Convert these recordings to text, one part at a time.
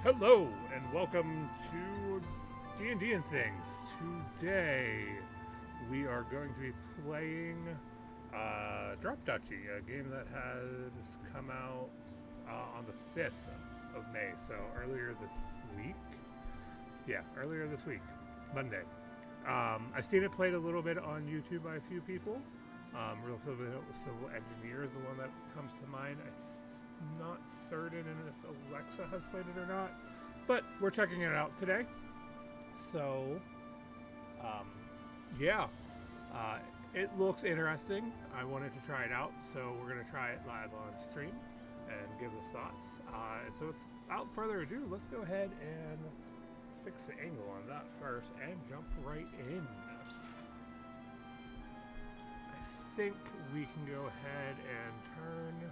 Hello and welcome to D&D and Things. Today we are going to be playing Duchy, a game that has come out on the 5th of May, so earlier this week. Yeah, earlier this week, Monday. I've seen it played a little bit on YouTube by a few people. Real Civil Engineer is the one that comes to mind. I'm not certain if Alexa has played it or not, but we're checking it out today. So, yeah, it looks interesting. I wanted to try it out, so we're going to try it live on stream and give the thoughts. So without further ado, let's go ahead and fix the angle on that first and jump right in. I think we can go ahead and turn.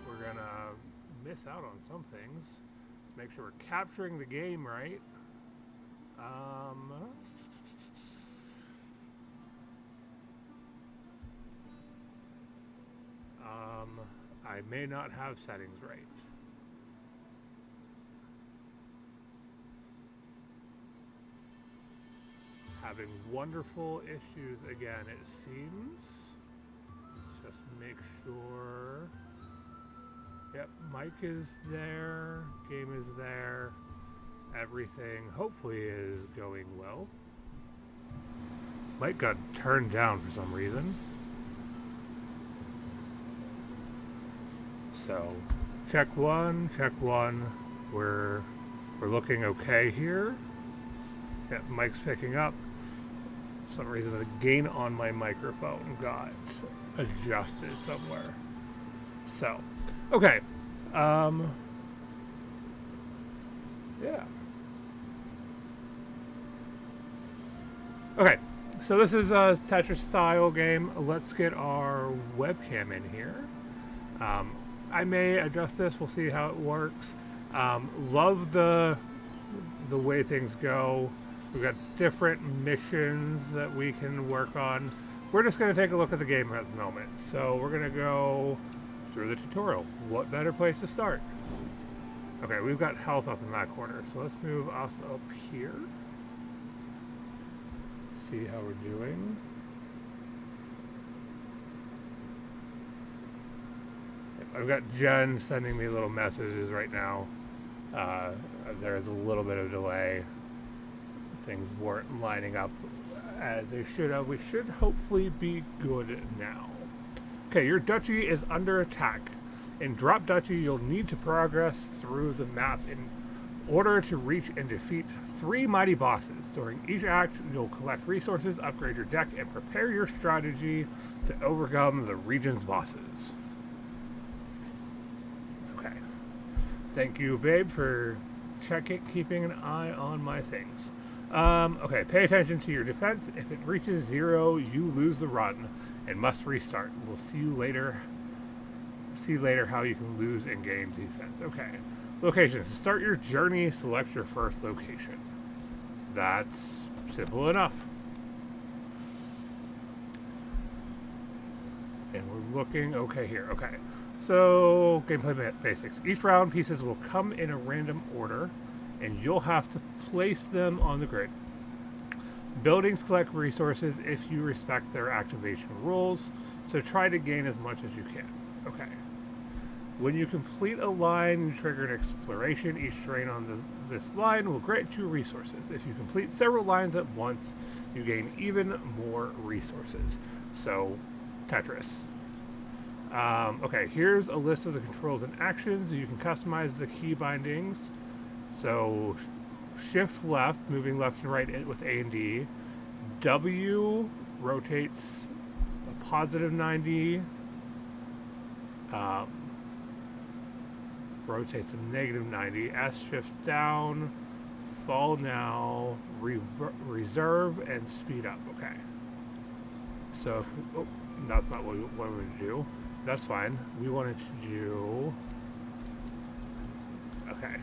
We're gonna miss out on some things. Let's make sure we're capturing the game right. I may not have settings right. Having wonderful issues again, it seems. Let's just make sure. Yep, mic is there, game is there, everything hopefully is going well. Mic got turned down for some reason. So, check one, we're looking okay here. Yep, mic's picking up. For some reason the gain on my microphone got adjusted somewhere. So, okay. Yeah. Okay. So this is a Tetris style game. Let's get our webcam in here. I may adjust this. We'll see how it works. Love the way things go. We've got different missions that we can work on. We're just going to take a look at the game at the moment. So we're going to go through the tutorial. What better place to start? Okay, we've got health up in that corner, so let's move us up here. See how we're doing. I've got Jen sending me little messages right now. There's a little bit of delay. Things weren't lining up as they should have. We should hopefully be good now. Okay, your duchy is under attack. In Drop Duchy, you'll need to progress through the map in order to reach and defeat 3 mighty bosses. During each act, you'll collect resources, upgrade your deck, and prepare your strategy to overcome the region's bosses. Okay. Thank you, babe, for keeping an eye on my things. Okay, pay attention to your defense. If it reaches 0, you lose the run and must restart. We'll see you later. See later how you can lose and gain defense. Okay. Locations. To start your journey, select your first location. That's simple enough. And we're looking okay here. Okay. So, gameplay basics. Each round, pieces will come in a random order, and you'll have to place them on the grid. Buildings collect resources if you respect their activation rules, so try to gain as much as you can. Okay. When you complete a line, you trigger an exploration. Each terrain on this line will grant you resources. If you complete several lines at once, you gain even more resources. So, Tetris. Okay, here's a list of the controls and actions. You can customize the key bindings. So, shift left, moving left and right with A and D. W rotates a positive 90. Rotates a negative 90. S shift down, fall now, reserve, and speed up. Okay. So, if, that's not what we wanted to do. That's fine. We wanted to do. Okay.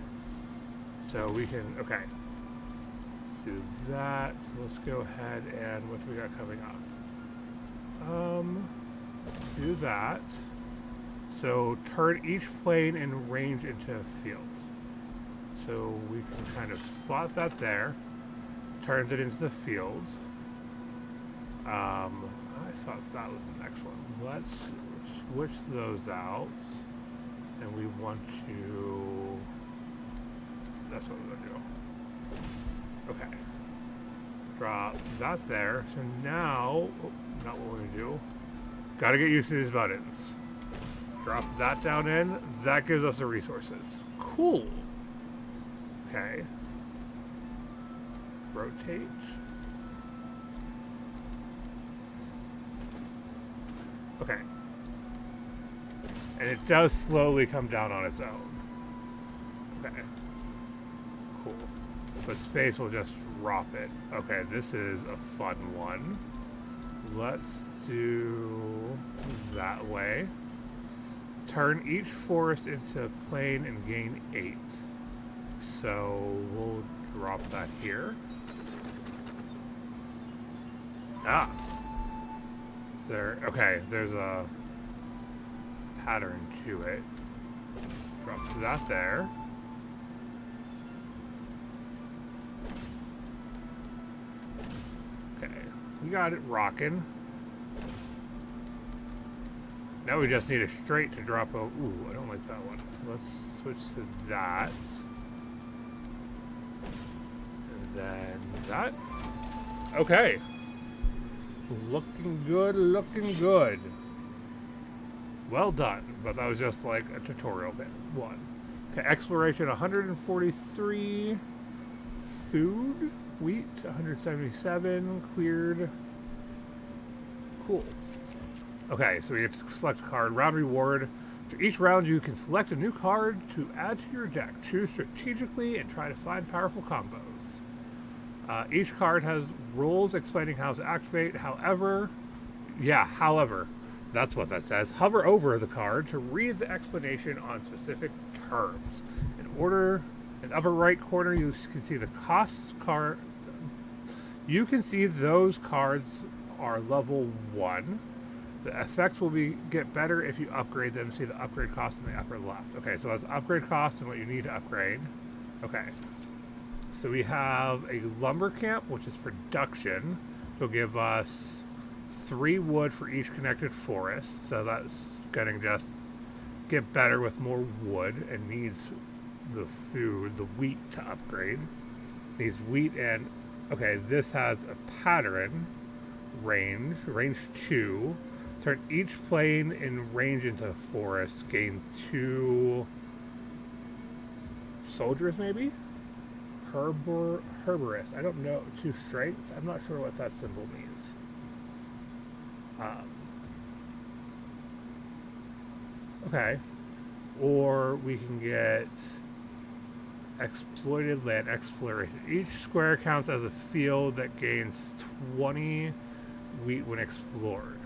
So we can. Okay. Let's do that. So let's go ahead and what do we got coming up? Let's do that. So turn each plane and range into fields. So we can kind of slot that there. Turns it into the field. I thought that was the next one. Let's switch those out. And we want to... That's what we're going to do. Okay. Drop that there. So now... Oh, not what we're going to do. Got to get used to these buttons. Drop that down in. That gives us the resources. Cool. Okay. Rotate. Okay. And it does slowly come down on its own. Okay. Cool. But space will just drop it. Okay, this is a fun one. Let's do that way. Turn each forest into a plane and gain 8. So we'll drop that here. Ah. Okay, there's a pattern to it. Drop that there. Okay, we got it rocking. Now we just need a straight to drop a... Ooh, I don't like that one. Let's switch to that. And then that. Okay. Looking good, looking good. Well done. But that was just like a tutorial bit. One. Okay, exploration 143. Food. Wheat 177. Cleared. Cool. Okay, so we have to select a card. Round reward. For each round, you can select a new card to add to your deck. Choose strategically and try to find powerful combos. Each card has rules explaining how to activate. However, that's what that says. Hover over the card to read the explanation on specific terms. In the upper right corner, you can see the cost card. You can see those cards are level 1. The effects will get better if you upgrade them. See the upgrade cost in the upper left. Okay, so that's upgrade cost and what you need to upgrade. Okay. So we have a lumber camp, which is production. It'll give us 3 wood for each connected forest. So that's going to just get better with more wood and needs the food, the wheat to upgrade. Needs wheat and... Okay, this has a pattern. Range 2. Turn each plane in range into a forest. Gain 2 soldiers, maybe? Herborist. I don't know. 2 strength? I'm not sure what that symbol means. Okay. Or we can get exploited land exploration. Each square counts as a field that gains 20 wheat when explored.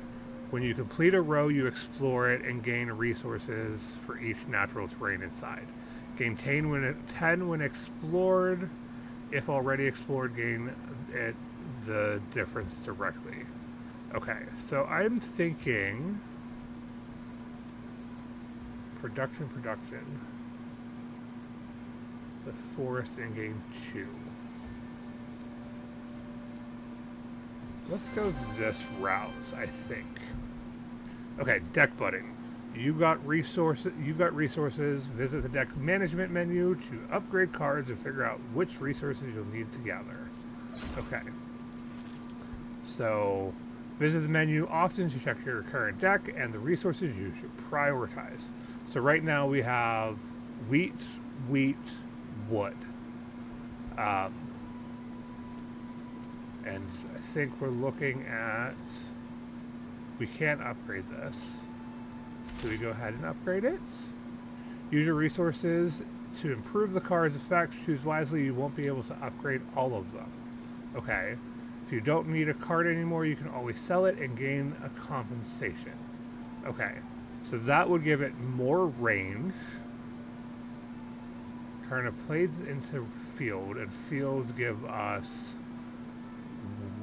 When you complete a row, you explore it and gain resources for each natural terrain inside. Gain 10 when explored. If already explored, gain the difference directly. Okay, so I'm thinking production. The forest and gain 2. Let's go this route, I think. Okay, deck budding. You've got resources. Visit the deck management menu to upgrade cards and figure out which resources you'll need to gather. Okay. So, visit the menu often to check your current deck and the resources you should prioritize. So right now we have wheat, wood. And I think we're looking at... We can't upgrade this. So we go ahead and upgrade it. Use your resources to improve the card's effects. Choose wisely. You won't be able to upgrade all of them. Okay. If you don't need a card anymore, you can always sell it and gain a compensation. Okay. So that would give it more range. Turn a plate into field, and fields give us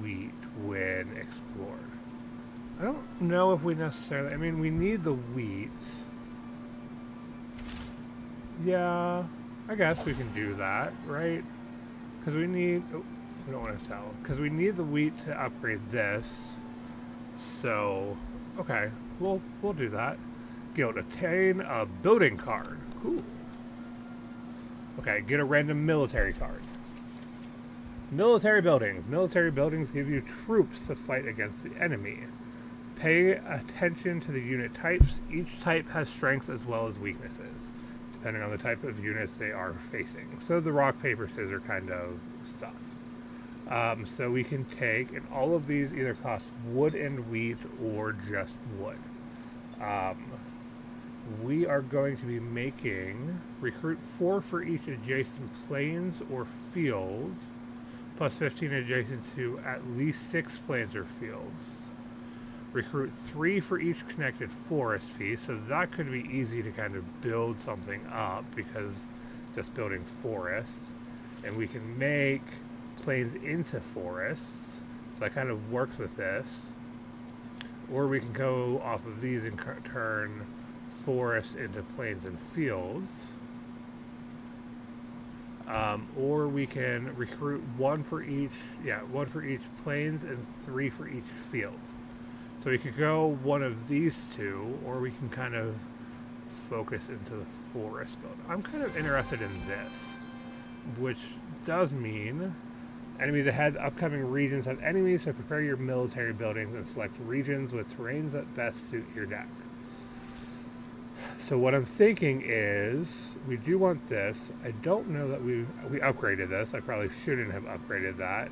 wheat when explored. I don't know if we necessarily... I mean, we need the wheat. Yeah, I guess we can do that, right? Because we need... Oh, we don't want to sell. Because we need the wheat to upgrade this. So, okay, we'll do that. Guild, attain a building card. Cool. Okay, get a random military card. Military buildings. Military buildings give you troops to fight against the enemy. Pay attention to the unit types. Each type has strengths as well as weaknesses, depending on the type of units they are facing. So the rock, paper, scissors kind of stuff. So we can take, and all of these either cost wood and wheat or just wood. We are going to be making recruit 4 for each adjacent plains or fields, plus 15 adjacent to at least 6 plains or fields. Recruit 3 for each connected forest piece, so that could be easy to kind of build something up because just building forests. And we can make plains into forests, so that kind of works with this. Or we can go off of these and turn forests into plains and fields. Or we can recruit 1 for each plains and 3 for each field. So we could go one of these two, or we can kind of focus into the forest build. I'm kind of interested in this, which does mean enemies ahead, upcoming regions have enemies, so prepare your military buildings and select regions with terrains that best suit your deck. So what I'm thinking is, we do want this. I don't know that we upgraded this. I probably shouldn't have upgraded that.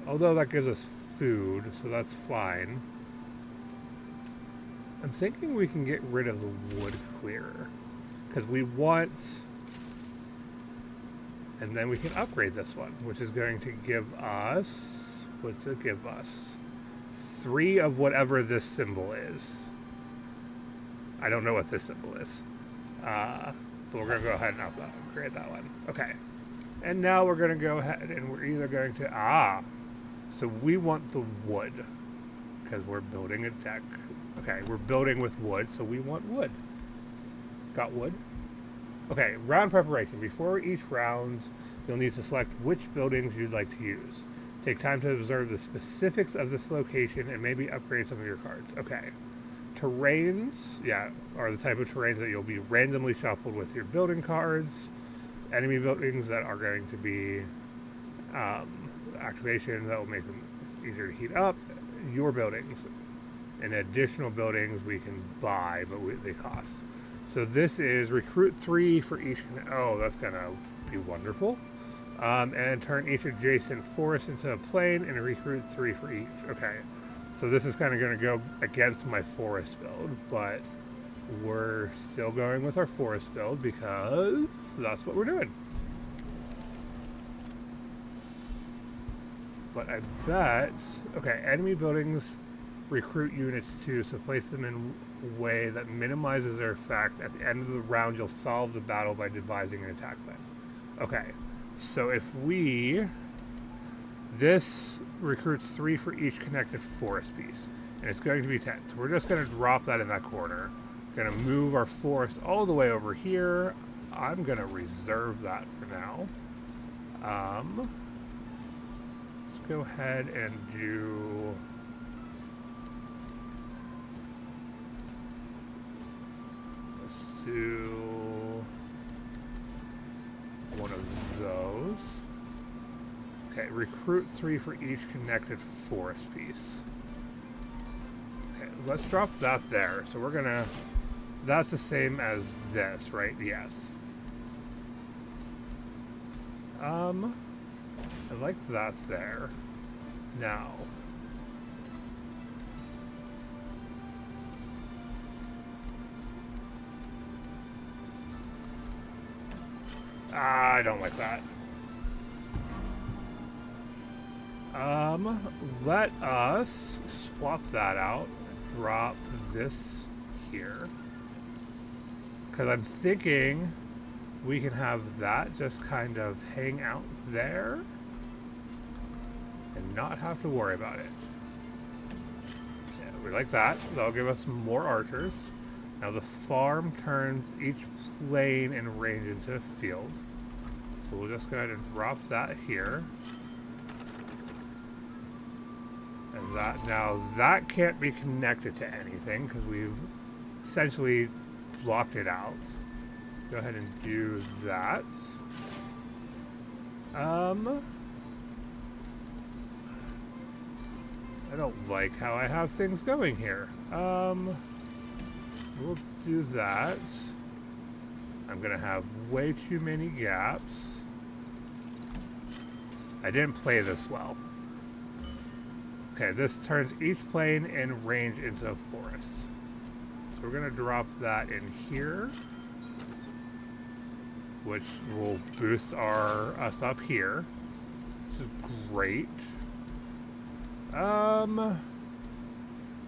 Although that gives us food, so that's fine. I'm thinking we can get rid of the wood clearer, because we want, and then we can upgrade this one, which is going to give us, what's it give us? 3 of whatever this symbol is. I don't know what this symbol is. But we're going to go ahead and upgrade that one. Okay. And now we're going to go ahead and we're either going to, so we want the wood, because we're building a deck. Okay, we're building with wood, so we want wood. Got wood? Okay, round preparation. Before each round, you'll need to select which buildings you'd like to use. Take time to observe the specifics of this location and maybe upgrade some of your cards. Okay. Terrains, are the type of terrains that you'll be randomly shuffled with your building cards. Enemy buildings that are going to be activation that will make them easier to heat up. Your buildings. And additional buildings we can buy, but they cost. So this is recruit 3 for each. Oh, that's going to be wonderful. And turn each adjacent forest into a plain and recruit 3 for each. Okay. So this is kind of going to go against my forest build, but we're still going with our forest build because that's what we're doing. But I bet, okay, enemy buildings recruit units too, so place them in a way that minimizes their effect. At the end of the round, you'll solve the battle by devising an attack plan. Okay, so if this recruits 3 for each connected forest piece, and it's going to be 10. So we're just going to drop that in that corner. Going to move our forest all the way over here. I'm going to reserve that for now. Let's go ahead and do... Let's do one of those. Okay, recruit 3 for each connected forest piece. Okay, let's drop that there. So we're gonna, that's the same as this, right? Yes. I like that there. Now. I don't like that. Let us swap that out, drop this here, because I'm thinking we can have that just kind of hang out there and not have to worry about it. Yeah, we like that. That'll give us more archers. Now the farm turns each plane and range into a field. So we'll just go ahead and drop that here. And that can't be connected to anything because we've essentially blocked it out. Go ahead and do that. I don't like how I have things going here. We'll do that. I'm gonna have way too many gaps. I didn't play this well. Okay, this turns each plane and range into a forest. So we're gonna drop that in here, which will boost us up here, which is great.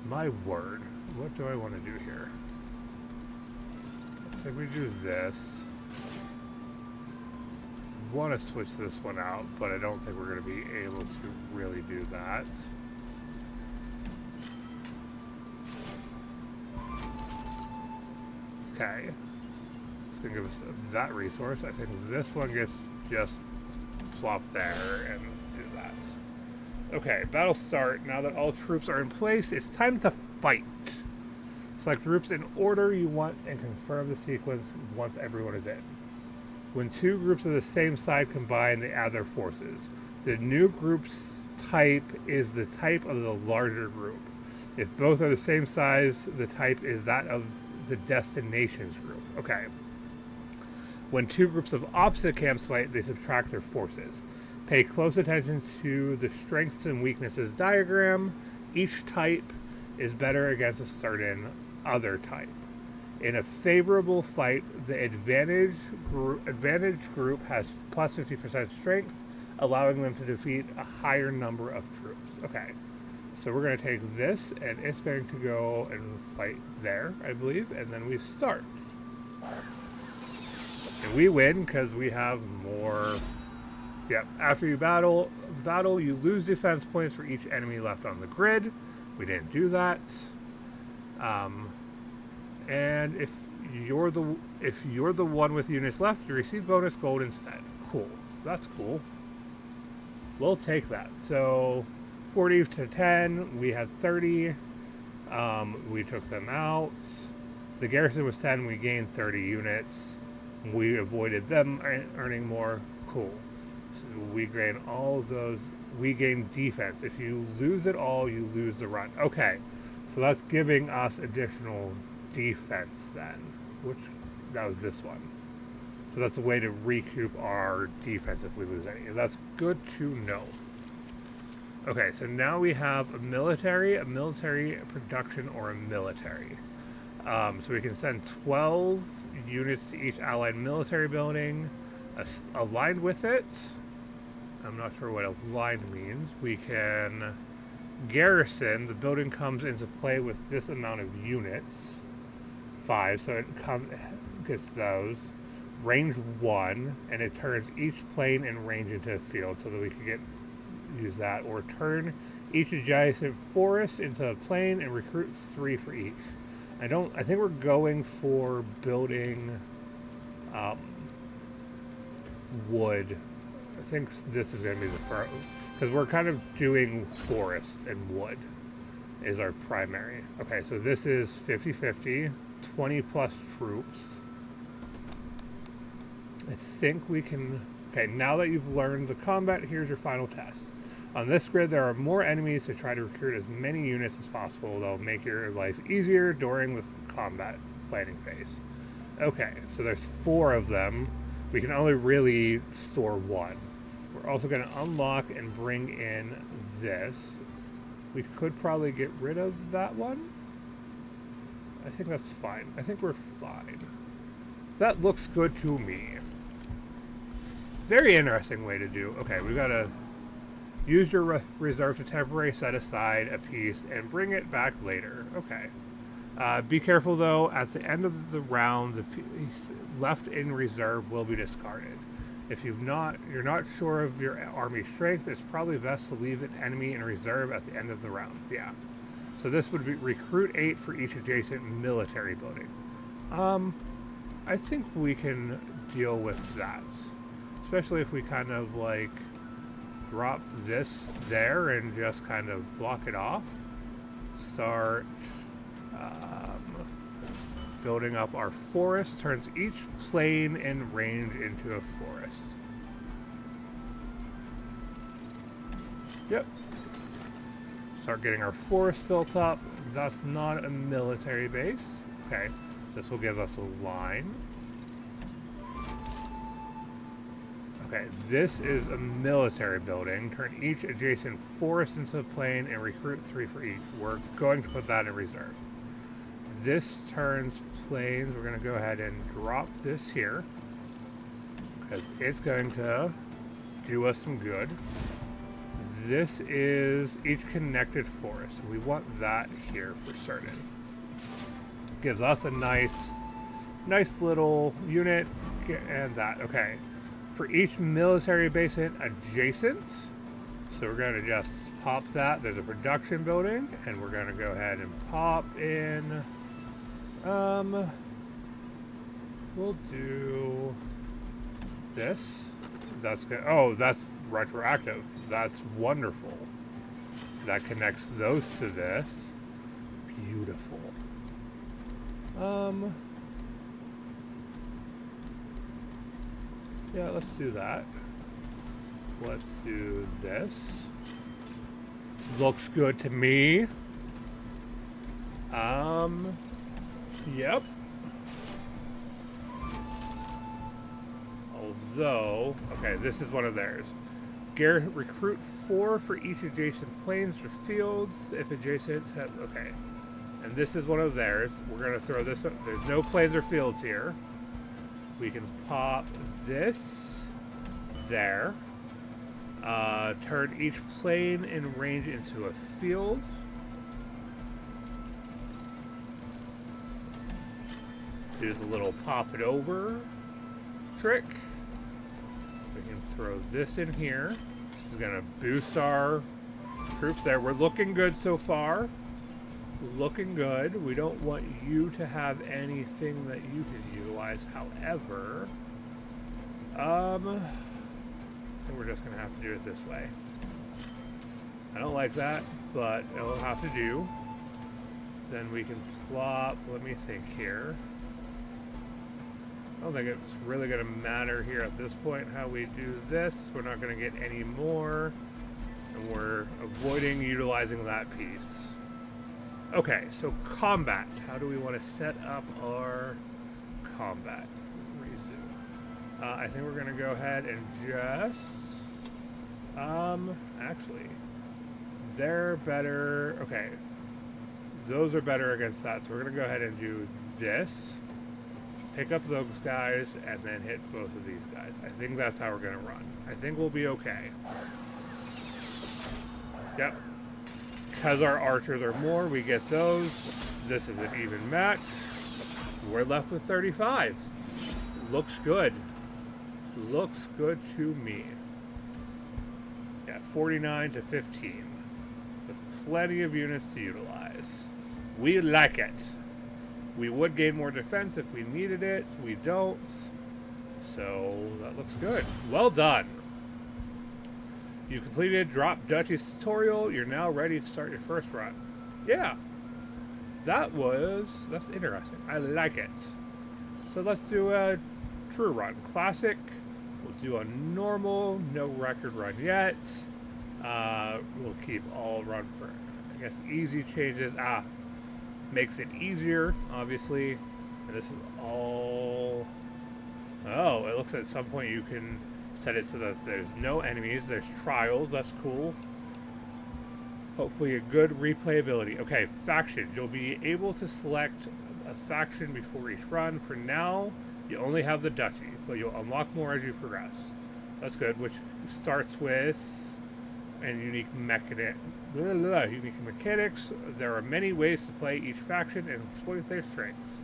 My word, what do I want to do here? I think we do this. Want to switch this one out, but I don't think we're going to be able to really do that. Okay. It's going to give us that resource. I think this one gets just plopped there and do that. Okay, battle start. Now that all troops are in place, it's time to fight. Select groups in order you want and confirm the sequence once everyone is in. When two groups of the same side combine, they add their forces. The new group's type is the type of the larger group. If both are the same size, the type is that of the destination's group. Okay. When two groups of opposite camps fight, they subtract their forces. Pay close attention to the strengths and weaknesses diagram. Each type is better against a certain other type. In a favorable fight, the advantage group has plus 50% strength, allowing them to defeat a higher number of troops. Okay, so we're going to take this, and it's going to go and fight there, I believe, and then we start. And we win because we have more. Yeah, after you battle, you lose defense points for each enemy left on the grid. We didn't do that. And if you're the one with units left, you receive bonus gold instead. Cool. That's cool. We'll take that. So 40 to 10, we had 30. We took them out. The garrison was 10, we gained 30 units. We avoided them earning more. Cool. So we gain all of those. We gain defense. If you lose it all, you lose the run. Okay. So that's giving us additional defense then, which that was this one. So that's a way to recoup our defense if we lose any. That's good to know. Okay, so now we have a military production, or a military. So we can send 12 units to each allied military building. Aligned with it, I'm not sure what aligned means. We can garrison. The building comes into play with this amount of units. 5, so it gets those. Range 1, and it turns each plane and range into a field so that we can use that. Or turn each adjacent forest into a plane and recruit 3 for each. I think we're going for building wood. I think this is going to be the first, because we're kind of doing forest and wood is our primary. Okay, so this is 50-50, 20 plus troops. I think we can. Okay, now that you've learned the combat, here's your final test. On this grid, there are more enemies, to try to recruit as many units as possible. They'll make your life easier during the combat planning phase. Okay, so there's 4 of them. We can only really store 1. We're also going to unlock and bring in this. We could probably get rid of that one. I think that's fine. I think we're fine. That looks good to me. Very interesting way to do. Okay, we've got to use your reserve to temporarily set aside a piece and bring it back later. Okay. Be careful though, at the end of the round, the piece left in reserve will be discarded. If you're not sure of your army strength, it's probably best to leave an enemy in reserve at the end of the round. Yeah. So this would be recruit 8 for each adjacent military building. I think we can deal with that. Especially if we kind of like drop this there and just kind of block it off. Start building up our forest, turns each plain and range into a forest. Yep. Start getting our forest built up. That's not a military base. Okay, this will give us a line. Okay, this is a military building. Turn each adjacent forest into a plain and recruit 3 for each. We're going to put that in reserve. This turns plains. We're going to go ahead and drop this here because it's going to do us some good. This is each connected forest. We want that here for certain. Gives us a nice little unit and that. Okay. For each military base adjacent, so we're going to just pop that. There's a production building, and we're going to go ahead and pop in. We'll do this. That's good. Oh, that's retroactive. That's wonderful. That connects those to this. Beautiful. Yeah, let's do that. Let's do this. Looks good to me. Yep. Although, okay, this is one of theirs. Recruit 4 for each adjacent plains or fields if adjacent have, okay. And this is one of theirs. We're gonna throw this up. There's no plains or fields here. We can pop this there. Turn each plain and range into a field. Do the little pop it over trick. We can throw this in here. This is gonna boost our troops there. We're looking good so far. Looking good. We don't want you to have anything that you can utilize. However, I think we're just gonna have to do it this way. I don't like that, but it'll have to do. Then we can plop. Let me think here. I don't think it's really gonna matter here at this point how we do this. We're not gonna get any more, and we're avoiding utilizing that piece. Okay, so combat. How do we want to set up our combat? Resume. I think we're going to go ahead and just... actually, they're better... Okay, those are better against that, so we're going to go ahead and do this. Pick up those guys, and then hit both of these guys. I think that's how we're going to run. I think we'll be okay. Yep. Because our archers are more, we get those. This is an even match. We're left with 35. Looks good. Looks good to me. Yeah, 49 to 15. That's plenty of units to utilize. We like it. We would gain more defense if we needed it. We don't. So that looks good. Well done. You completed Drop Duchy's tutorial. You're now ready to start your first run. Yeah. That's interesting. I like it. So let's do a true run. Classic. We'll do a normal, no record run yet. We'll keep all run for, I guess, easy changes. Makes it easier, obviously. And this is all... Oh, it looks at some point you can set it so that there's no enemies. There's trials. That's cool. Hopefully a good replayability. Okay, factions. You'll be able to select a faction before each run. For now, you only have the Duchy, but you'll unlock more as you progress. That's good, which starts with unique mechanics. There are many ways to play each faction and exploit their strengths.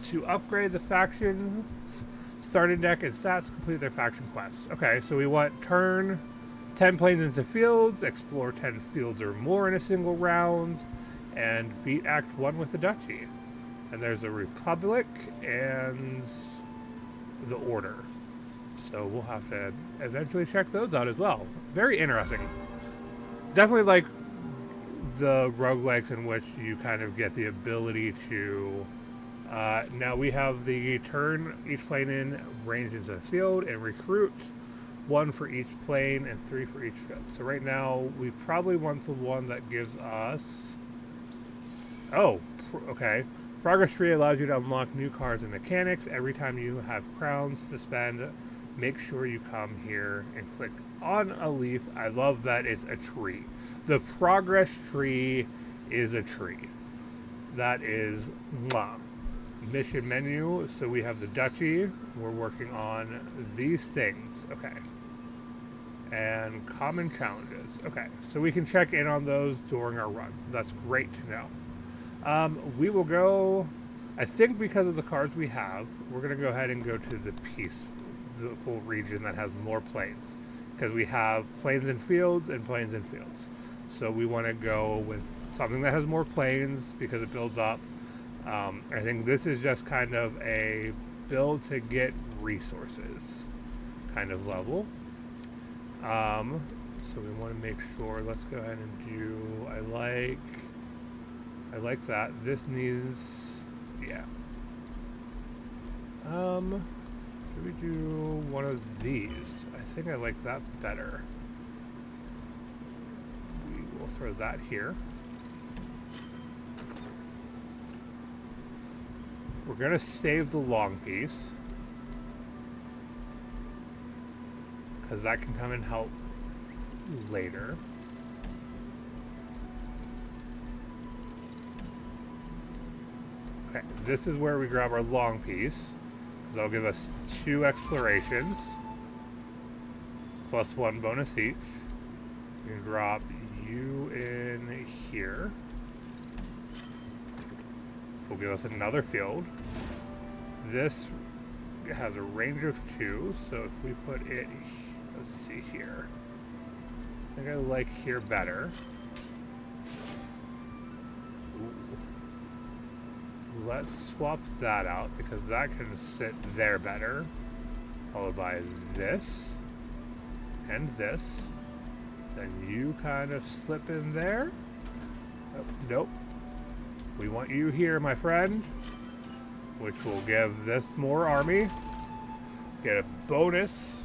To upgrade the faction's starting deck and stats, complete their faction quests. Okay, so we want turn 10 10 planes into fields, explore 10 fields or more in a single round, and beat Act 1 with the Duchy. And there's a Republic and the Order. So we'll have to eventually check those out as well. Very interesting. Definitely like the roguelikes in which you kind of get the ability to... now we have the turn each plane in, range into the field, and recruit 1 for each plane and 3 for each field. So right now we probably want the one that gives us... Oh, okay. Progress tree allows you to unlock new cards and mechanics. Every time you have crowns to spend, make sure you come here and click on a leaf. I love that it's a tree. The progress tree is a tree. That is mwah. Mission menu. So we have the Duchy. We're working on these things. Okay. And common challenges. Okay. So we can check in on those during our run. That's great to know. We will go, I think because of the cards we have, we're going to go ahead and go to the peaceful region that has more planes. Because we have planes and fields and planes and fields. So we want to go with something that has more planes because it builds up. I think this is just kind of a build to get resources kind of level. So we want to make sure, let's go ahead and do, I like that. This needs, yeah. Should we do one of these? I think I like that better. We will throw that here. We're gonna save the long piece, because that can come and help later. Okay, this is where we grab our long piece. That'll give us 2 explorations, plus 1 bonus each. We can drop you in here. Will give us another field. This has a range of 2, so if we put it, let's see here. I think I like here better. Let's swap that out because that can sit there better. Followed by this and this. Then you kind of slip in there. Oh, nope. We want you here, my friend. Which will give this more army. Get a bonus.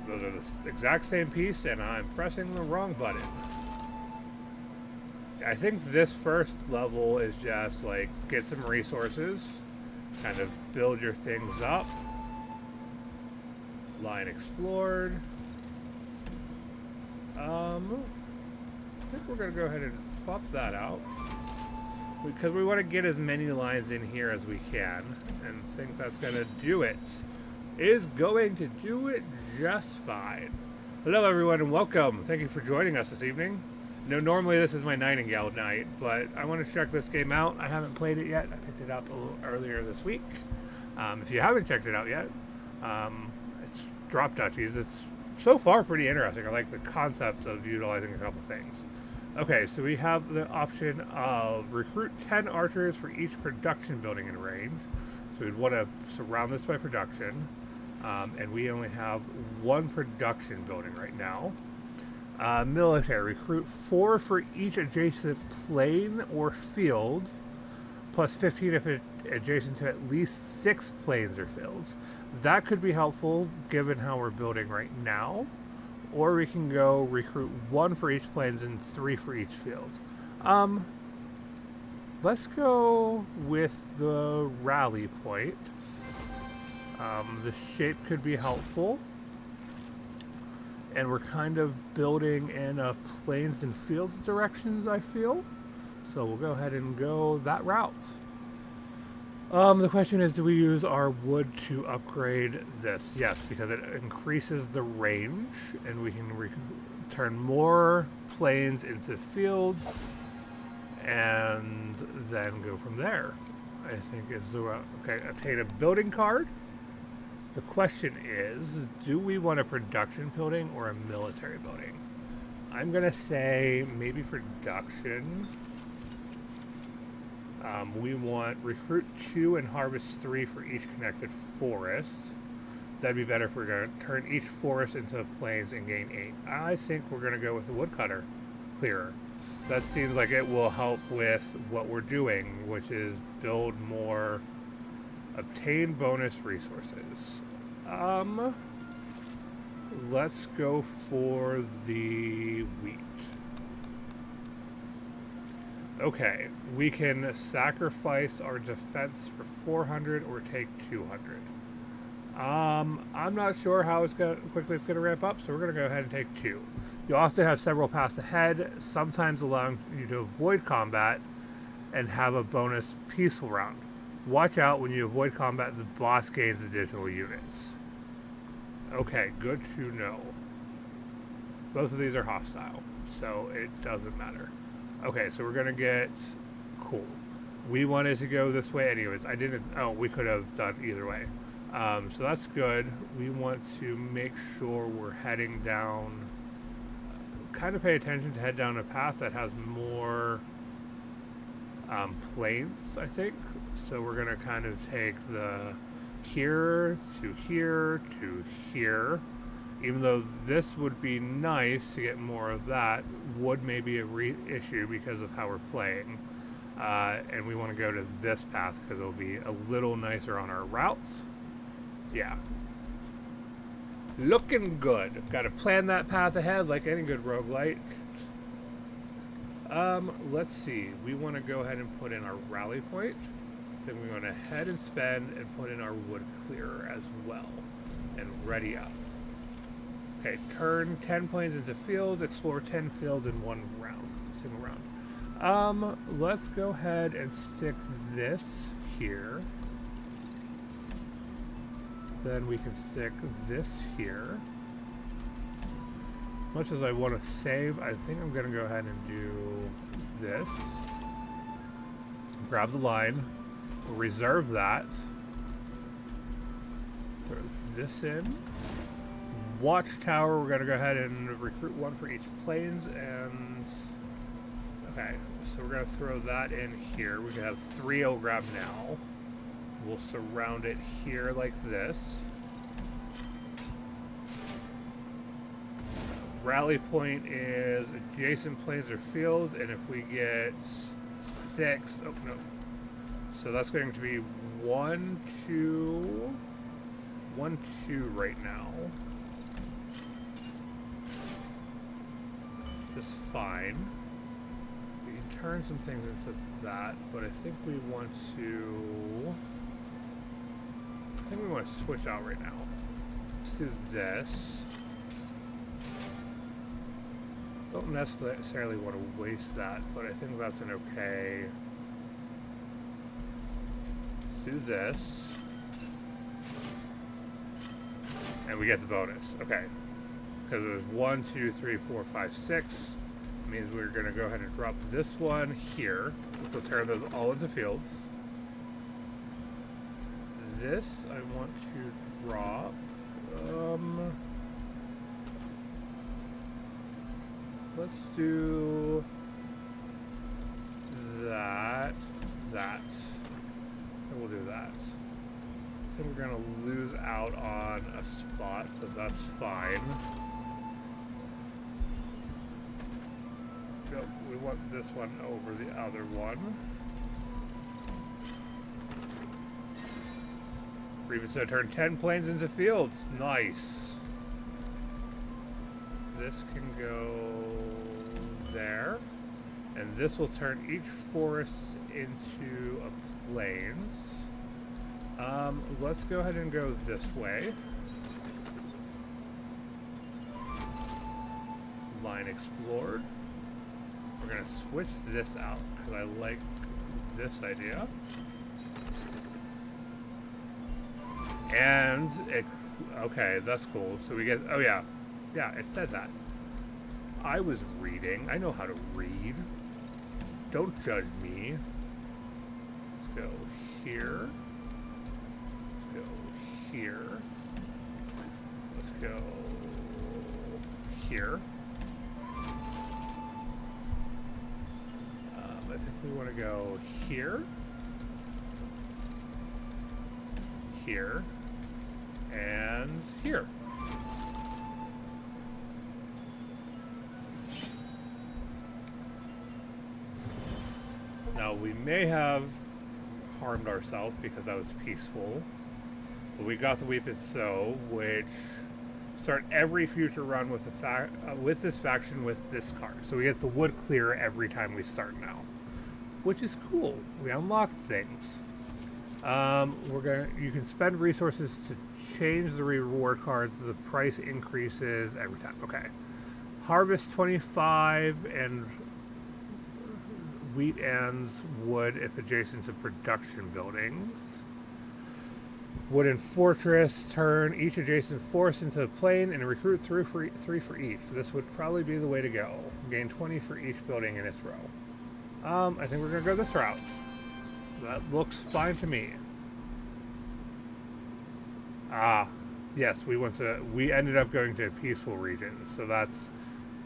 Those are the exact same piece, and I'm pressing the wrong button. I think this first level is just like get some resources, kind of build your things up. Line explored. I think we're gonna go ahead and plop that out because we want to get as many lines in here as we can, and I think that's gonna do it. Is going to do it just fine. Hello everyone and welcome. Thank you for joining us this evening. No, normally this is my Nightingale night, but I want to check this game out. I haven't played it yet. I picked it up a little earlier this week. If you haven't checked it out yet, it's Drop Duchies. It's so far pretty interesting. I like the concept of utilizing a couple things. Okay, so we have the option of recruit 10 archers for each production building in range. So we'd want to surround this by production. And we only have 1 production building right now. Military, recruit 4 for each adjacent plane or field, plus 15 if it's adjacent to at least 6 planes or fields. That could be helpful given how we're building right now. Or we can go recruit 1 for each planes and 3 for each field. Let's go with the rally point. The shape could be helpful. And we're kind of building in a plains and fields directions, I feel. So we'll go ahead and go that route. The question is, do we use our wood to upgrade this? Yes, because it increases the range, and we can turn more plains into fields, and then go from there. I think is the route. Okay, obtain a building card. The question is, do we want a production building or a military building? I'm going to say maybe production. We want recruit 2 and harvest 3 for each connected forest. That'd be better if we're going to turn each forest into plains and gain 8. I think we're going to go with the woodcutter clearer. That seems like it will help with what we're doing, which is build more, obtain bonus resources. Let's go for the wheat. Okay, we can sacrifice our defense for 400 or take 200. I'm not sure how quickly it's going to ramp up, so we're going to go ahead and take 2. You often have several paths ahead, sometimes allowing you to avoid combat and have a bonus peaceful round. Watch out when you avoid combat, the boss gains additional units. Okay, good to know. Both of these are hostile, so it doesn't matter. Okay, so we're going to get... Cool. We wanted to go this way anyways. I didn't... Oh, we could have done either way. So that's good. We want to make sure we're heading down... Kind of pay attention to head down a path that has more plains, I think. So we're going to kind of take the here to here to here. Even though this would be nice to get more of that, wood may be a issue because of how we're playing. And we want to go to this path because it'll be a little nicer on our routes. Yeah. Looking good. Got to plan that path ahead like any good roguelite. Let's see. We want to go ahead and put in our rally point. Then we want to head and spend and put in our wood clearer as well. And ready up. Okay, turn 10 plains into fields, explore 10 fields in one round, single round. Let's go ahead and stick this here. Then we can stick this here. Much as I want to save, I think I'm going to go ahead and do this. Grab the line. We'll reserve that. Throw this in. Watchtower, we're going to go ahead and recruit 1 for each plains, and... Okay, so we're going to throw that in here. We can have 3 I'll grab now. We'll surround it here like this. Rally point is adjacent plains or fields, and if we get 6... Oh, no. So that's going to be 1, 2... 1, 2 right now. Just fine. We can turn some things into that, but I think we want to... I think we want to switch out right now. Let's do this. Don't necessarily want to waste that, but I think that's an okay. Let's do this. And we get the bonus. Okay. Because there's 1, 2, 3, 4, 5, 6. Means we're going to go ahead and drop this one here. We'll turn those all into fields. This I want to drop. Let's do that. And we'll do that. I think we're going to lose out on a spot, but that's fine. Nope, we want this one over the other one. We're even to turn 10 plains into fields. Nice. This can go there. And this will turn each forest into a plains. Let's go ahead and go this way. Line explored. We're going to switch this out because I like this idea. And it, okay, that's cool. So we get, oh yeah, it said that. I was reading. I know how to read. Don't judge me. Let's go here. Let's go here. go here. I think we want to go here, here, and here. Now, we may have harmed ourselves because that was peaceful, but we got the Weeped Sow, which start every future run with with this faction with this card. So we get the wood clear every time we start now, which is cool. We unlocked things. You can spend resources to change the reward cards. The price increases every time. Okay. Harvest 25 and wheat and wood if adjacent to production buildings. Wooden Fortress, turn each adjacent force into a plane and recruit 3 for each. This would probably be the way to go. Gain 20 for each building in its row. I think we're going to go this route. That looks fine to me. Yes, we ended up going to a peaceful region, so that's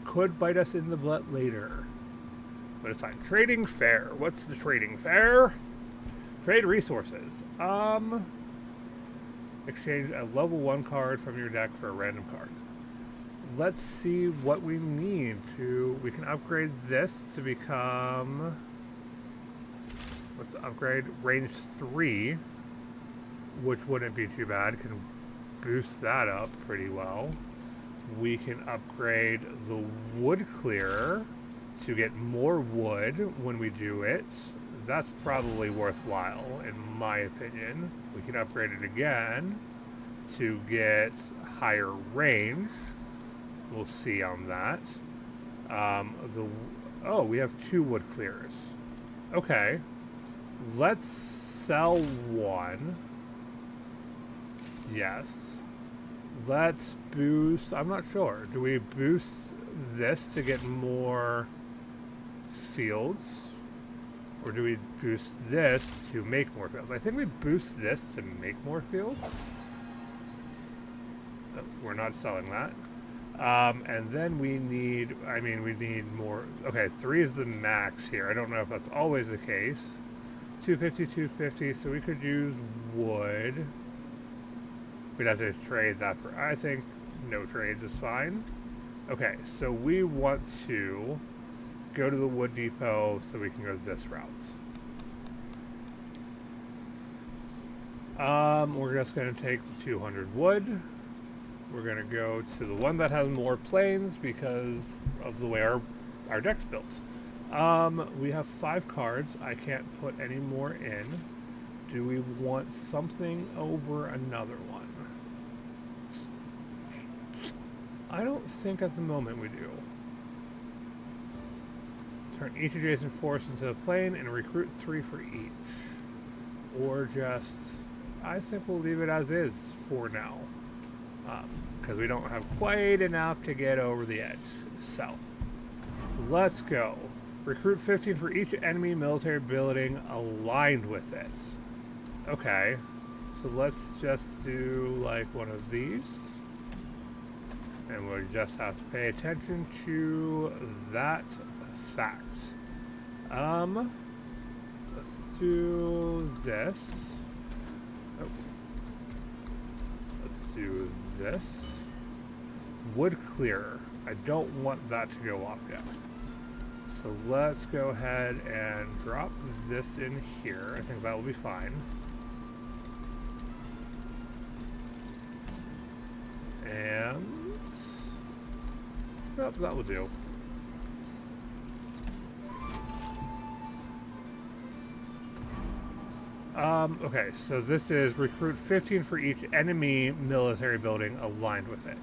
could bite us in the butt later. But it's fine. Trading fair. What's the trading fair? Trade resources. Exchange a level 1 card from your deck for a random card. Let's see what we need to... We can upgrade this to become... Let's upgrade range 3, which wouldn't be too bad. Can boost that up pretty well. We can upgrade the wood clearer to get more wood when we do it. That's probably worthwhile, in my opinion. We can upgrade it again to get higher range. We'll see on that. We have 2 wood clearers. Okay. Let's sell one. Yes. Let's boost... I'm not sure. Do we boost this to get more fields? Or do we boost this to make more fields? I think we boost this to make more fields. Oh, we're not selling that. And then we need more. Okay, 3 is the max here. I don't know if that's always the case. 250, 250, so we could use wood. We'd have to trade that for, I think no trades is fine. Okay, so we want to go to the wood depot so we can go this route. We're just going to take the 200 wood. We're going to go to the one that has more planes because of the way our deck's built. We have 5 cards. I can't put any more in. Do we want something over another one? I don't think at the moment we do. Turn each adjacent force into a plane and recruit 3 for each. Or just... I think we'll leave it as is for now. Because we don't have quite enough to get over the edge. So, let's go. Recruit 15 for each enemy military building aligned with it. Okay. So let's just do like one of these. And we'll just have to pay attention to that fact. Let's do this. Oh. Let's do this. Wood clearer. I don't want that to go off yet. So let's go ahead and drop this in here. I think that will be fine. And... Nope, that will do. Okay, so this is recruit 15 for each enemy military building aligned with it.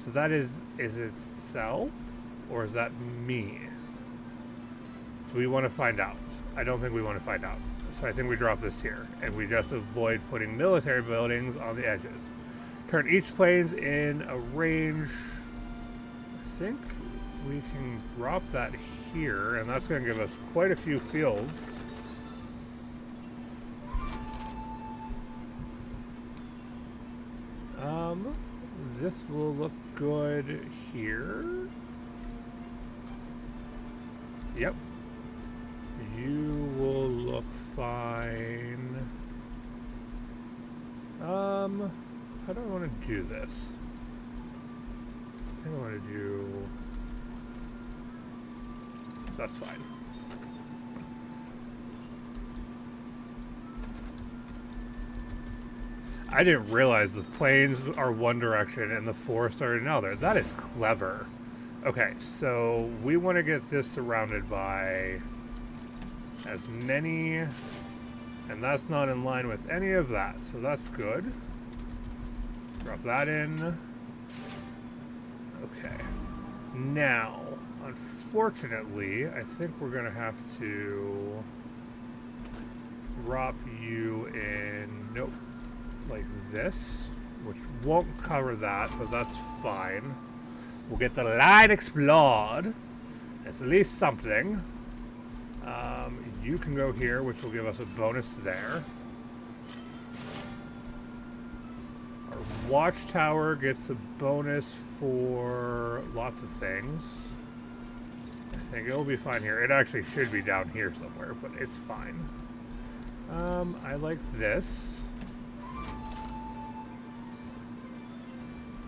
So that is it self, or is that me? Do we want to find out? I don't think we want to find out. So I think we drop this here, and we just avoid putting military buildings on the edges. Turn each planes in a range. I think we can drop that here, and that's going to give us quite a few fields. This will look good here. Yep. You will look fine. How do I want to do this? I think I want to do... That's fine. I didn't realize the plains are one direction and the forests are another. That is clever. Okay, so we want to get this surrounded by as many, and that's not in line with any of that, so that's good. Drop that in. Okay. Now, unfortunately, I think we're going to have to drop you in, nope, like this, which won't cover that, but that's fine. We'll get the line explored. It's at least something. You can go here, which will give us a bonus there. Our watchtower gets a bonus for lots of things. I think it'll be fine here. It actually should be down here somewhere, but it's fine. I like this.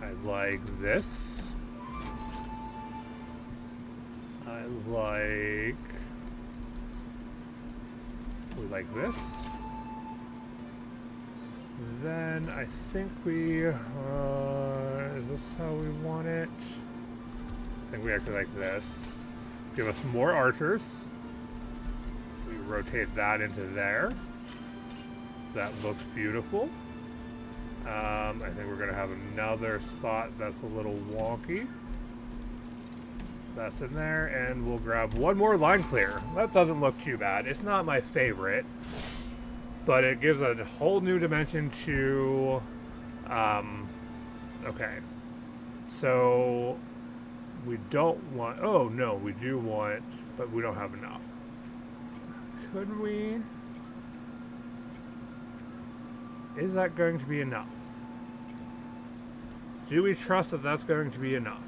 I like this. I like... We like this. Then I think we... is this how we want it? I think we actually like this. Give us more archers. We rotate that into there. That looks beautiful. I think we're going to have another spot that's a little wonky. That's in there, and we'll grab one more line clear. That doesn't look too bad. It's not my favorite, but it gives a whole new dimension to... okay. So, we don't want... Oh, no, we do want... But we don't have enough. Could we... Is that going to be enough? Do we trust that that's going to be enough?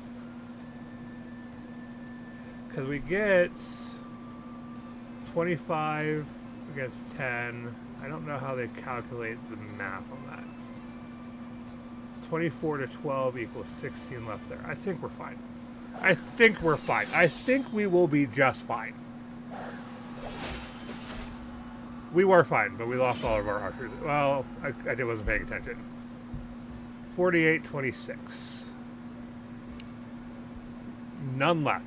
Because we get 25 against 10. I don't know how they calculate the math on that. 24 to 12 equals 16 left there. I think we're fine. I think we're fine. I think we will be just fine. We were fine, but we lost all of our archers. Well, I wasn't paying attention. 48-26. None left.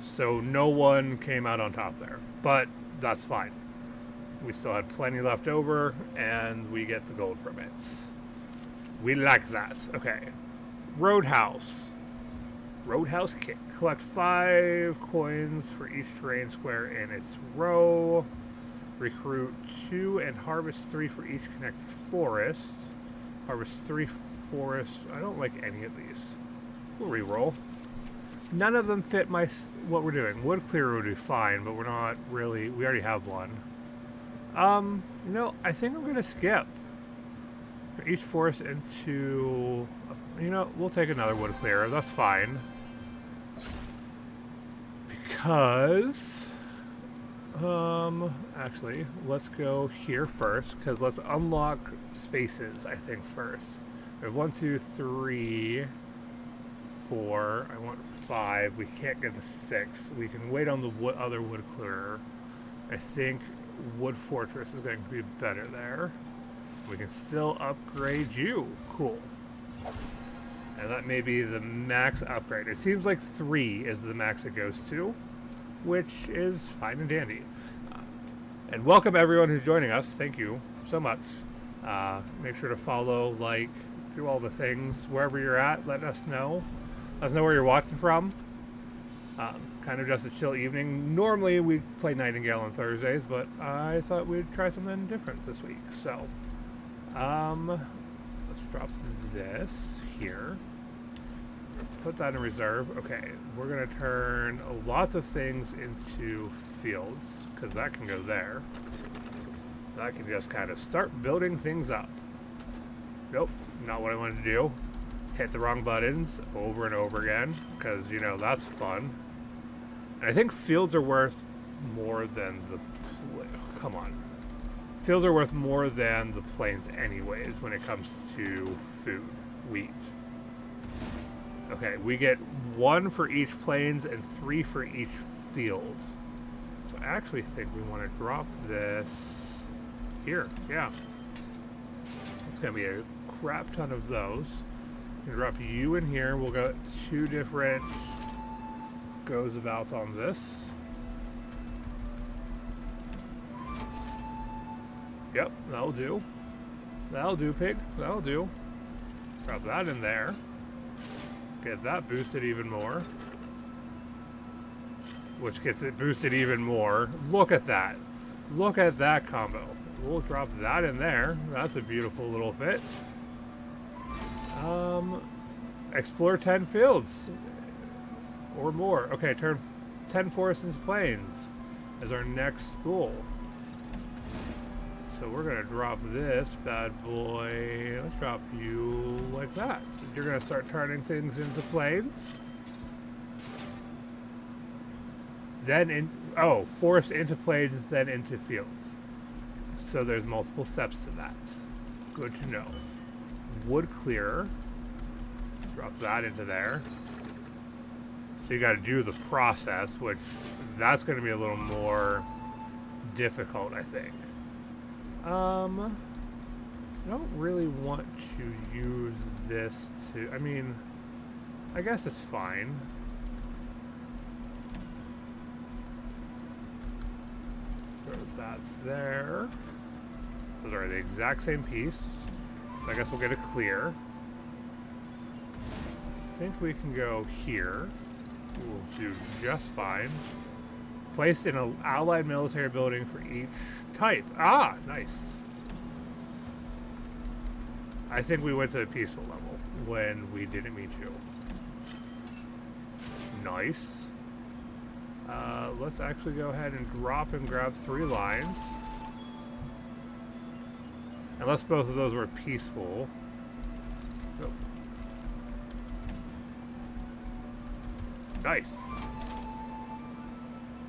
So no one came out on top there. But that's fine. We still had plenty left over, and we get the gold from it. We like that. Okay. Roadhouse. Roadhouse kit. Collect 5 coins for each terrain square in its row. Recruit 2 and harvest 3 for each connected forest. Harvest 3 forests. I don't like any of these. We'll reroll. None of them fit what we're doing. Wood clear would be fine, but we're not really... We already have one. You know, I think I'm going to skip. For each forest into... You know, we'll take another wood clear. That's fine. Because... actually, let's go here first, because let's unlock spaces, I think, first. We have 1, 2, 3, 4. I want 5. We can't get to 6. We can wait on the other wood clearer. I think Wood Fortress is going to be better there. We can still upgrade you. Cool. And that may be the max upgrade. It seems like 3 is the max it goes to, which is fine and dandy. And welcome everyone who's joining us. Thank you so much. Make sure to follow, like, do all the things wherever you're at. Let us know. Let us know where you're watching from. Kind of just a chill evening. Normally we play Nightingale on Thursdays, but I thought we'd try something different this week. So, let's drop this here. Put that in reserve. Okay, we're going to turn lots of things into fields, because that can go there. That can just kind of start building things up. Nope, not what I wanted to do. hit the wrong buttons over and over again, because, you know, that's fun. And I think fields are worth more than the... Come on. Fields are worth more than the plains anyways when it comes to food, wheat. Okay, we get 1 for each plains and 3 for each field. So I actually think we want to drop this here. Yeah. It's going to be a crap ton of those. We're going to drop you in here. We'll go 2 different goes about on this. Yep, that'll do. That'll do, pig. That'll do. Drop that in there. Get that boosted even more. Which gets it boosted even more. Look at that. Look at that combo. We'll drop that in there. That's a beautiful little fit. Explore 10 fields. Or more. Okay, turn 10 forests into plains as our next goal. So we're going to drop this bad boy. Let's drop you like that. You're going to start turning things into plains. Then forest into plains, then into fields. So there's multiple steps to that. Good to know. Wood clearer. Drop that into there. So you got to do the process, which that's going to be a little more difficult, I think. I don't really want to use this to... I mean, I guess it's fine. So that's there. Those are the exact same piece. So I guess we'll get a clear. I think we can go here. We'll do just fine. Placed in an allied military building for each type. Ah, nice. I think we went to the peaceful level when we didn't mean to. Nice. Let's actually go ahead and drop and grab 3 lines. Unless both of those were peaceful. So. Nice.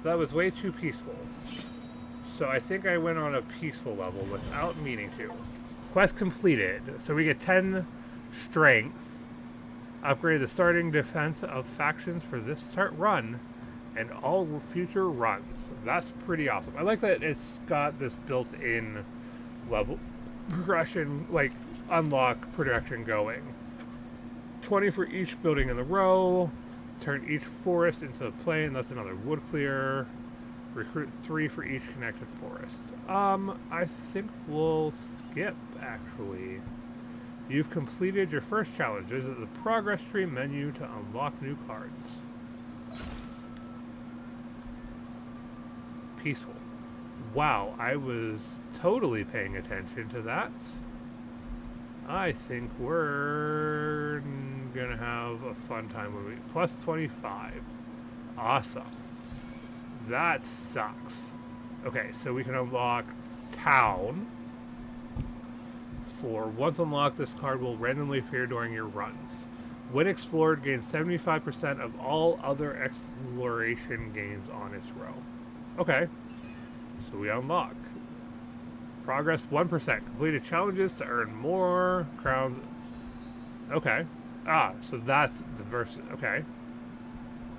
That was way too peaceful. So I think I went on a peaceful level without meaning to. Quest completed. So we get 10 strength. Upgrade the starting defense of factions for this run and all future runs. That's pretty awesome. I like that it's got this built-in level progression, like unlock progression going. 20 for each building in the row. Turn each forest into a plain. That's another wood clear. Recruit 3 for each connected forest. I think we'll skip, actually. You've completed your first challenge. Visit the progress tree menu to unlock new cards. Peaceful. Wow, I was totally paying attention to that. I think we're gonna have a fun time when we... Plus 25. Awesome. That sucks. Okay, so we can unlock Town. For once unlocked, this card will randomly appear during your runs. When explored, gain 75% of all other exploration games on its row. Okay. So we unlock. Progress 1%. Completed challenges to earn more crowns. Okay. Ah, so that's the verse. Okay.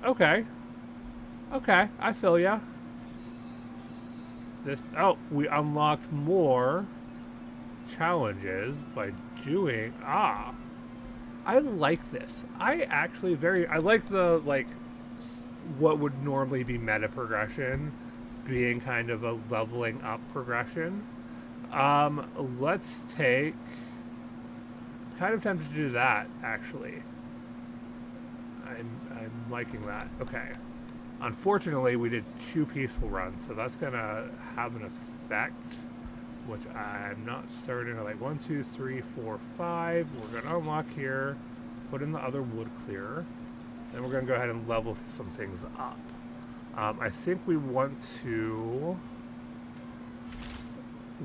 Okay. Okay, I feel ya. This. Oh, we unlocked more challenges by doing. Ah. I like this. I actually I like the, like, what would normally be meta progression being kind of a leveling up progression. Let's take... Kind of tempted to do that, actually. I'm liking that. Okay. Unfortunately, we did 2 peaceful runs, so that's gonna have an effect, which I'm not certain. Like 1, 2, 3, 4, 5. We're gonna unlock here, put in the other wood clearer, then we're gonna go ahead and level some things up. I think we want to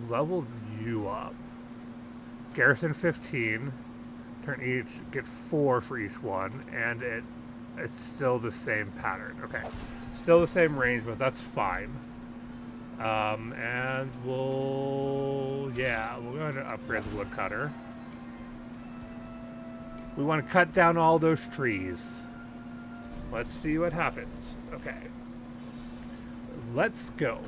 level you up. Garrison 15, turn each, get 4 for each one, and it's still the same pattern. Okay, still the same range, but that's fine. And we'll go ahead and upgrade the woodcutter. We want to cut down all those trees. Let's see what happens. Okay. Let's go.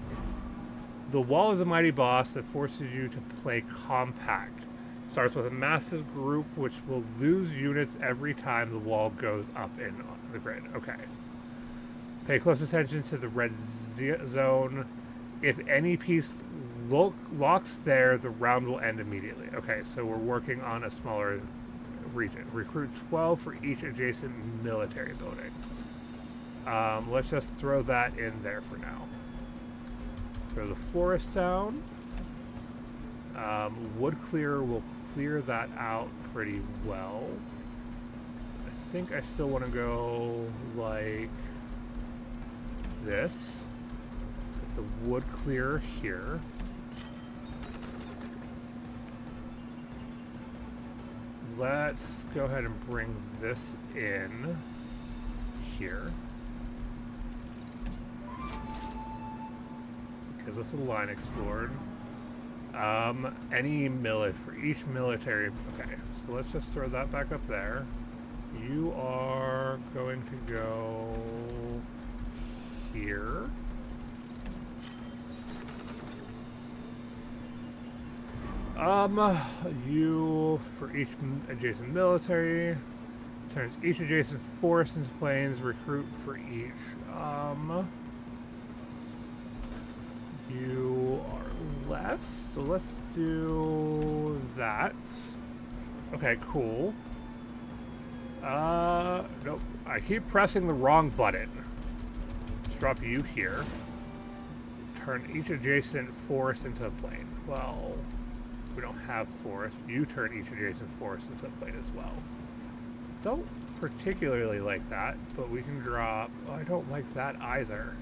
The wall is a mighty boss that forces you to play compact. Starts with a massive group which will lose units every time the wall goes up in the grid. Okay. Pay close attention to the red zone. If any piece locks there, the round will end immediately. Okay, so we're working on a smaller region. Recruit 12 for each adjacent military building. Let's just throw that in there for now. Throw the forest down. Wood clear will clear that out pretty well. I think I still want to go like this. With the wood clear here. Let's go ahead and bring this in here. Because it's a line explored. Any for each military. Okay, so let's just throw that back up there. You are going to go here. You for each adjacent military turns each adjacent forest into plains. Recruit for each. You are less, so let's do that. Okay, cool. Nope. I keep pressing the wrong button. Let's drop you here. Turn each adjacent forest into a plain. Well, we don't have forest. You turn each adjacent forest into a plain as well. Don't particularly like that, but we can drop... Oh, I don't like that either.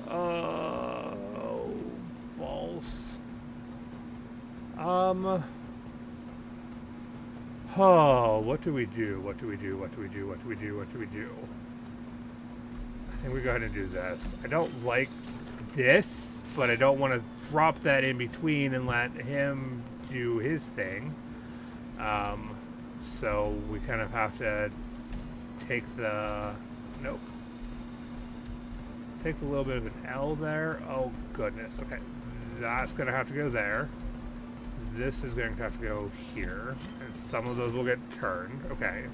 Oh, balls. Oh, what do we do? What do we do? What do we do? What do we do? What do we do? I think we go ahead and do this. I don't like this, but I don't want to drop that in between and let him do his thing. So we kind of have to take the... Nope. Take a little bit of an L there. Oh, goodness. Okay. That's going to have to go there. This is going to have to go here. And some of those will get turned. Okay.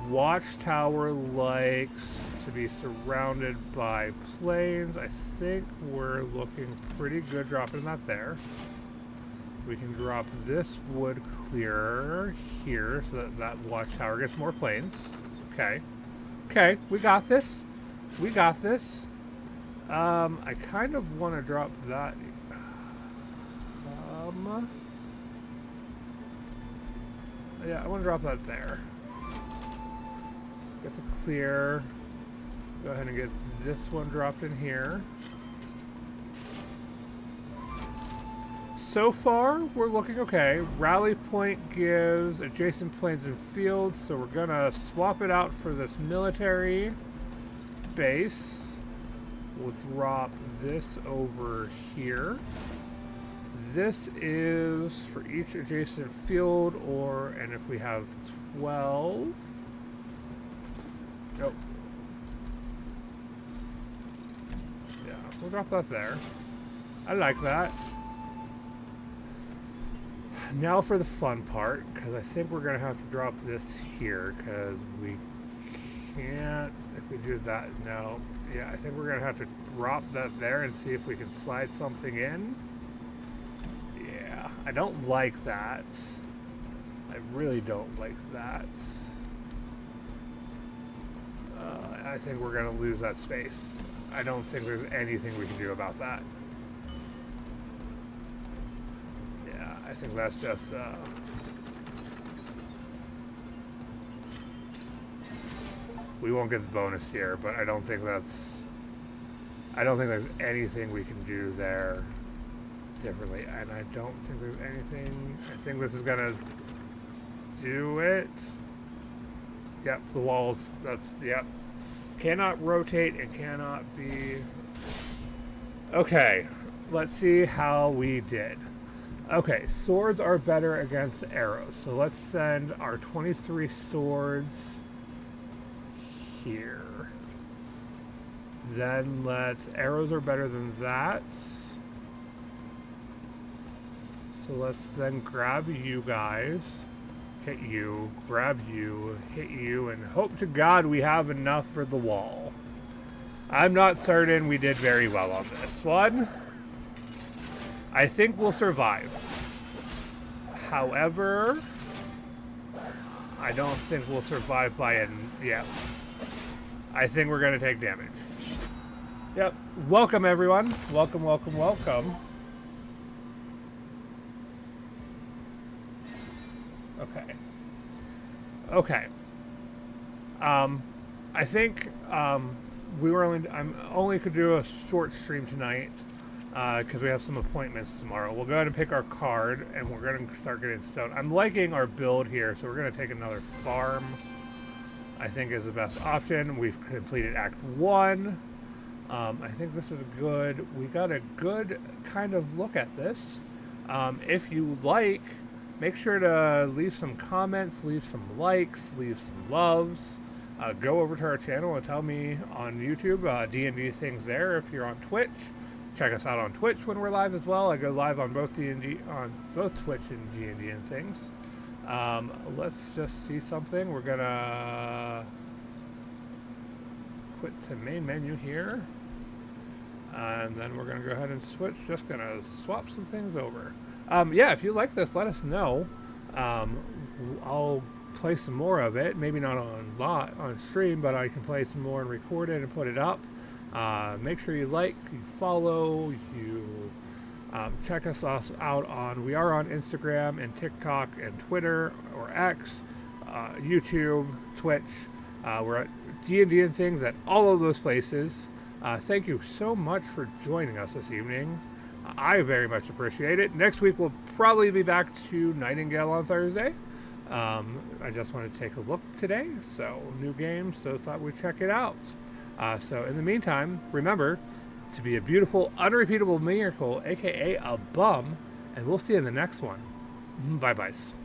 Watchtower likes to be surrounded by plains. I think we're looking pretty good dropping that there. We can drop this wood clear here so that that watchtower gets more plains. Okay. Okay, we got this. We got this. I kind of want to drop that. Yeah, I want to drop that there. Get the clear. Go ahead and get this one dropped in here. So far, we're looking okay. Rally point gives adjacent plains and fields, so we're gonna swap it out for this military base. We'll drop this over here. This is for each adjacent field, and if we have 12. Nope. Yeah, we'll drop that there. I like that. Now for the fun part, because I think we're going to have to drop this here, because we can't, if we do that, no. Yeah, I think we're going to have to drop that there and see if we can slide something in. Yeah, I don't like that. I really don't like that. I think we're going to lose that space. I don't think there's anything we can do about that. Yeah, I think that's just... we won't get the bonus here, but I don't think that's... I don't think there's anything we can do there differently, and I don't think there's anything... I think this is gonna... do it. Yep, the walls, that's, yep. Cannot rotate and cannot be... Okay, let's see how we did. Okay, swords are better against arrows. So let's send our 23 swords here. Then arrows are better than that. So let's then grab you guys, hit you, grab you, hit you, and hope to God we have enough for the wall. I'm not certain we did very well on this one. I think we'll survive. However, I don't think we'll survive by yeah. I think we're going to take damage. Yep. Welcome, everyone. Welcome, welcome, welcome. Okay. Okay. I think I'm only could do a short stream tonight because we have some appointments tomorrow. We'll go ahead and pick our card, and we're going to start getting stone. I'm liking our build here, so we're going to take another farm. I think is the best option. We've completed Act 1. I think this is good. We got a good kind of look at this. If you like, make sure to leave some comments, leave some likes, leave some loves. Go over to our channel and tell me on YouTube, D&D things there. If you're on Twitch, check us out on Twitch when we're live as well. I go live on both D&D, on both Twitch and D&D and things. Let's just see something. We're gonna quit to main menu here. And then we're gonna go ahead and switch. Just gonna swap some things over. Yeah, if you like this, let us know. I'll play some more of it. Maybe not on stream, but I can play some more and record it and put it up. Make sure you like, you follow, you check us out on. We are on Instagram and TikTok and Twitter or X, YouTube, Twitch. We're at D&D and things at all of those places. Thank you so much for joining us this evening. I very much appreciate it. Next week we'll probably be back to Nightingale on Thursday. I just wanted to take a look today. So new game, so thought we'd check it out. So in the meantime, remember to be a beautiful, unrepeatable miracle, aka a bum, and we'll see you in the next one. Bye-byes.